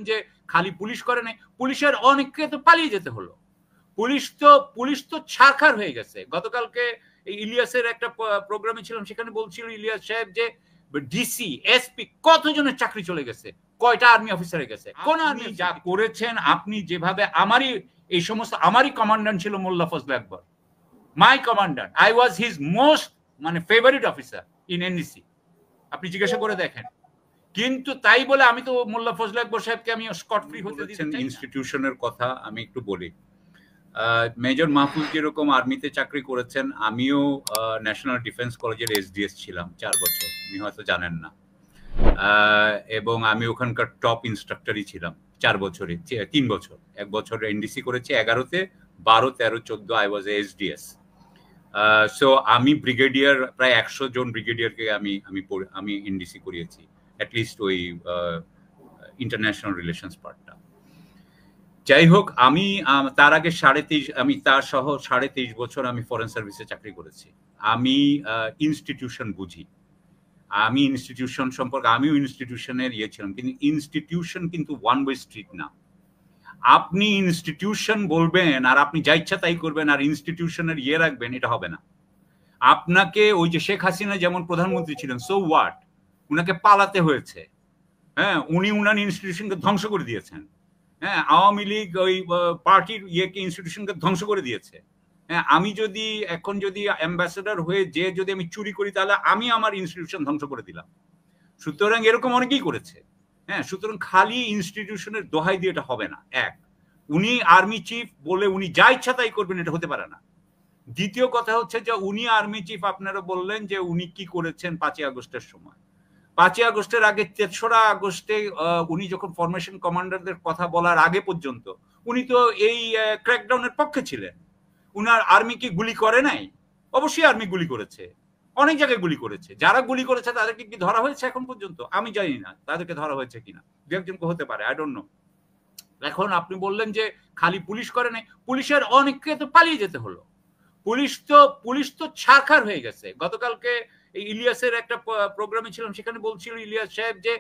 যে খালি পুলিশ করে নাই, পুলিশের অনেককে তো পালিয়ে যেতে হলো। পুলিশ তো ছারখার হয়ে গেছে। গতকালকে ইলিয়াসের একটা প্রোগ্রামে ছিলাম, সেখানে বলছিল ইলিয়াস সাহেব যে ডিসি এসপি কতজনের চাকরি চলে গেছে, কয়টা আর্মি অফিসারে গেছে। কোন আর্মি যা করেছেন, আপনি যেভাবে এই সমস্ত আমারই কমান্ডান্ট ছিল Molla Fazle Akbar, my commandant, I was his most favourite officer in NDC, আপনি জিজ্ঞাসা করে দেখেন। কিন্তু তাই বলে আমি তো মোল্লা ফজলে আকবর সাহেবকে আমি স্কট ফ্রি হতে দিচ্ছেন। ইনস্টিটিউশনের কথা আমি একটু বলি। মেজর মাহফুজ যেরকম আর্মিতে চাকরি করেছেন, আমিও ন্যাশনাল ডিফেন্স কলেজের এসডিএস ছিলাম 4 বছর, উনি হয়তো জানেন না। এবং আমি ওখানকার টপ ইনস্ট্রাক্টরই ছিলাম 4 বছরে, 3 বছর, 1 বছর এনডিসি করেছি 11তে, 12, 13, 14 আই ওয়াজ এসডিএস। সো আমি ব্রিগেডিয়ার, প্রায় 100 জন ব্রিগেডিয়ারকে আমি এনডিসি করিয়েছি, অ্যাটলিস্ট ওই ইন্টারন্যাশনাল রিলেশনস পার্টটা। যাই হোক, আমি তার আগে 23.5, আমি তার সহ 23.5 বছর আমি ফরেন সার্ভিসে চাকরি করেছি। আমি ইনস্টিটিউশন বুঝি, আমি ইনস্টিটিউশন সম্পর্কে, আমিও ইনস্টিটিউশনের ছিলাম, কিন্তু ইনস্টিটিউশন কিন্তু ওয়ান ওয়ে স্ট্রিট না। আপনি ইনস্টিটিউশন বলবেন আর আপনি যা ইচ্ছা তাই করবেন আর ইনস্টিটিউশনের রাখবেন, এটা হবে না। আপনাকে ওই যে শেখ হাসিনা যেমন প্রধানমন্ত্রী ছিলেন, সো হোয়াট, উনাকে পালাতে হয়েছে, হ্যাঁ, উনি উনার ইনস্টিটিউশনকে ধ্বংস করে দিয়েছেন। হ্যাঁ, আওয়ামী লীগ ওই পার্টির ইনস্টিটিউশনকে ধ্বংস করে দিয়েছে। হ্যাঁ, আমি যদি এখন অ্যাম্বাসেডর হয়ে যদি আমি চুরি করি, তাহলে আমি আমার ইনস্টিটিউশন ধ্বংস করে দিলাম। সুতরাং এরকম অনেকেই করেছে। হ্যাঁ, সুতরাং খালি ইনস্টিটিউশনের দোহাই দিয়ে এটা হবে না। এক, উনি আর্মি চিফ বলে উনি যা ইচ্ছা তাই করবেন, এটা হতে পারে না। দ্বিতীয় কথা হচ্ছে যে উনি আর্মি চিফ, আপনারা বললেন যে উনি কি করেছেন 5ই আগস্টের সময়। 5ই আগস্টের আগে, 3রা আগস্টে উনি যখন ফরমেশন কমান্ডারদের কথা বলার আগে পর্যন্ত উনি তো এই ক্র্যাকডাউনের পক্ষে ছিলেন। উনার আর্মি কি গুলি করে নাই? অবশ্যই আর্মি গুলি করেছে, অনেক জায়গায় গুলি করেছে। যারা গুলি করেছে তাদেরকে কি ধরা হয়েছে এখন পর্যন্ত? আমি জানি না তাদেরকে ধরা হয়েছে কিনা, দু একজনকে হতে পারে, আই ডোন্ট নো। এখন আপনি বললেন যে খালি পুলিশ করে নাই, পুলিশের অনেককে তো পালিয়ে যেতে হলো। পুলিশ তো ছারখার হয়ে গেছে। গতকালকে ইলিয়াসের একটা প্রোগ্রামে ছিলাম, সেখানে বলছিল ইলিয়াস সাহেব যে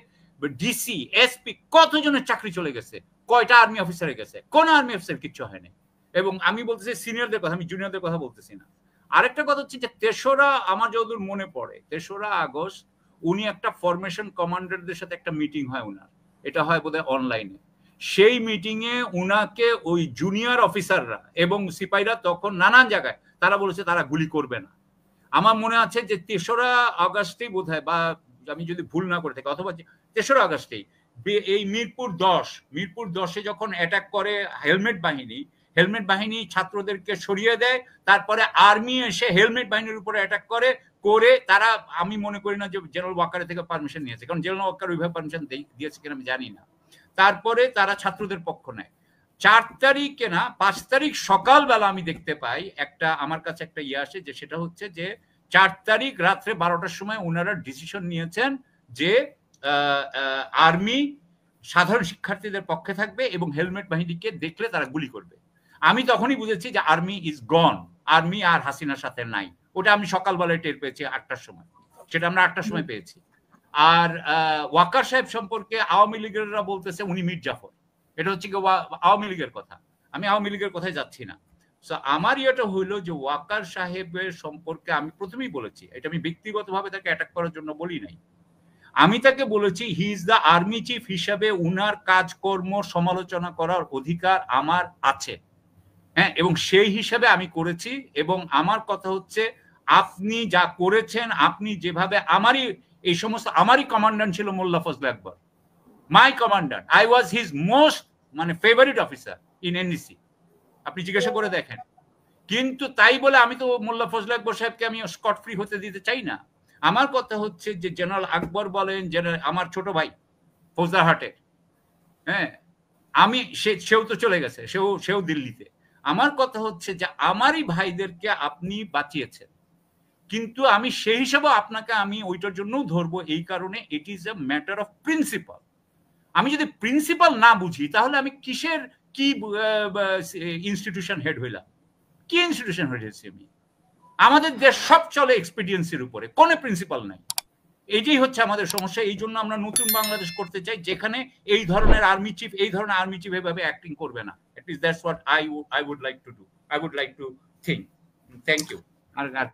ডিসি এসপি কতজনের চাকরি চলে গেছে, কয়টা আর্মি অফিসারে গেছে। কোন আর্মি অফিসার কিচ্ছু হয়নি। এবং আমি বলতেছি সিনিয়রদের কথা, আমি জুনিয়রদের কথা বলতেছি না। আরেকটা কথা হচ্ছে যে 3রা, আমার যতদূর মনে পড়ে 3রা আগস্ট উনি একটা ফরমেশন কমান্ডারদের সাথে একটা মিটিং হয় উনার, এটা হয় বোধহয় অনলাইনে। সেই মিটিং এ উনাকে ওই জুনিয়র অফিসাররা এবং সিপাহীরা তখন নানান জায়গায় তারা বলেছে তারা গুলি করবে না। আমার মনে আছে যে 3রা আগস্টেই বোধহয়, বা আমি যদি ভুল না করে থাকি, অথবা 3রা আগস্টেই এই মিরপুর 10-এ যখন অ্যাটাক করে হেলমেট বাহিনী ছাত্রদেরকে সরিয়ে দেয়, তারপরে আর্মি এসে হেলমেট বাহিনীর উপরে অ্যাটাক করে তারা, আমি মনে করি না যে জেনারেল ওয়াকারের থেকে পারমিশন নিয়েছে, কারণ জেনারেল ওয়াকার ওইভাবে পারমিশন দিয়েছে কিনা আমি জানি না। তারপরে তারা ছাত্রদের পক্ষ নেয়। 4 তারিখে না 5 তারিখ সকালবেলা আমি দেখতে পাই একটা, আমার কাছে একটা আসে, যে সেটা হচ্ছে যে 4 তারিখ রাত্রে 12টার সময় ওনারা ডিসিশন নিয়েছেন যে আর্মি সাধারণ শিক্ষার্থীদের পক্ষে থাকবে এবং হেলমেট বাহিনীকে দেখলে তারা গুলি করবে। আমি তখনই বুঝেছি যে আর্মি ইজ গন, আর্মি আর হাসিনার সাথে নাই। ওটা আমি সকালবেলায় টের পেয়েছি 8টার সময়, সেটা আমরা 8টার সময় পেয়েছি। আর ওয়াকার সাহেব সম্পর্কে আওয়ামী লীগেররা বলতেছে উনি মীর জাফর, এটা হচ্ছে কি আওয়ামী লীগের কথা, আমি আওয়ামী লীগের কথায় যাচ্ছি না। সো আমার এটা হইলো যে ওয়াকার সাহেবের সম্পর্কে আমি প্রথমেই বলেছি, এটা আমি ব্যক্তিগতভাবে তাকে অ্যাটাক করার জন্য বলি নাই, আমি তাকে বলেছি he is the army chief হিসাবে উনার কাজকর্ম সমালোচনা করার অধিকার আমার আছে। হ্যাঁ, এবং সেই হিসাবে আমি করেছি। এবং আমার কথা হচ্ছে আপনি যা করেছেন, আপনি যেভাবে আমারই কমান্ডান্ট ছিল Molla Fazle Akbar, my commandant, I was his most favourite officer in NDC, আপনি জিজ্ঞাসা করে দেখেন। কিন্তু তাই বলে আমি তো মোল্লা ফজলে আকবর সাহেবকে আমি স্কট ফ্রি হতে দিতে চাই না। আমার কথা হচ্ছে যে জেনারেল আকবর বলেন, আমার ছোট ভাই ফৌজদারহাটের, হ্যাঁ, সেও তো চলে গেছে, সেও দিল্লিতে। আমার কথা হচ্ছে যে আমারই ভাইদেরকে আপনি বাঁচিয়েছেন, কিন্তু আমি সেই হিসাবে আপনাকে আমি ওইটার জন্যও ধরবো, এই কারণে it is a matter of principal. আমি যদি প্রিন্সিপাল না বুঝি, তাহলে আমি কি ইনস্টিটিউশন হেড হইলাম? কি ইনস্টিটিউশন হেড হয়েছি আমি? আমাদের দেশ সব চলে এক্সপিডিয়েন্সির উপরে, কোনো প্রিন্সিপাল নাই। এইটাই হচ্ছে আমাদের সমস্যা। এই জন্য আমরা নতুন বাংলাদেশ করতে চাই, যেখানে এই ধরনের আর্মি চিফ এভাবে অ্যাক্টিং করবে না। At least that's what I would like to do. I would like to think. Thank you. R